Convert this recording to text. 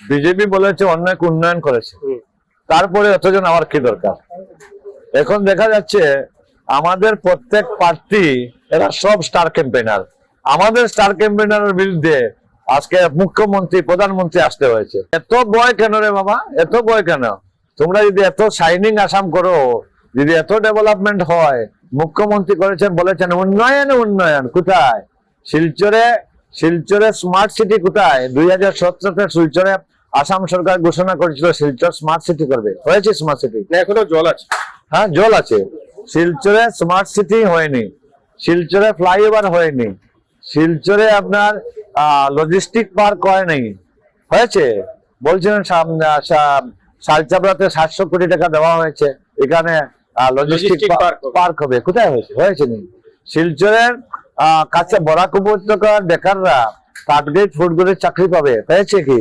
BJP বলেছে অনেক উন্নয়ন করেছে, তারপরে এতজন আমার কি দরকার? এখন দেখা যাচ্ছে আমাদের প্রত্যেক প্রার্থী এরা সব স্টার ক্যাম্পেইনার। আমাদের স্টার ক্যাম্পেইনারের বিরুদ্ধে আজকে মুখ্যমন্ত্রী প্রধানমন্ত্রী আসতে হয়েছে। এত ভয় কেন রে বাবা, এত ভয় কেন? তোমরা যদি এত শাইনিং আসাম করো, যদি এত ডেভেলপমেন্ট হয়, মুখ্যমন্ত্রী করেছেন বলেছেন উন্নয়ন উন্নয়ন, কোথায়? শিলচরে স্মার্ট সিটি কোথায়? 2017-তে শিলচরে আসাম সরকার ঘোষণা করেছিল শিলচর স্মার্ট সিটি করবে, হয়েছে স্মার্ট সিটি? এখনো জল আছে। হ্যাঁ, জল আছে। শিলচরে স্মার্ট সিটি হয়নি, শিলচরে ফ্লাইওভার হয়নি, শিলচরে আপনার লজিস্টিক পার্ক হয় নাই, হয়েছে? বলছিলেন শালচাবড়াতে 700 কোটি টাকা দেওয়া হয়েছে, এখানে লজিস্টিক পার্ক হবে, কোথায় হয়েছে? হয়েছে নি। শিলচরের কাছে বরাক উপত্যকার বেকাররা কাঠগেট ফুটগেটের চাকরি পাবে, হয়েছে কি?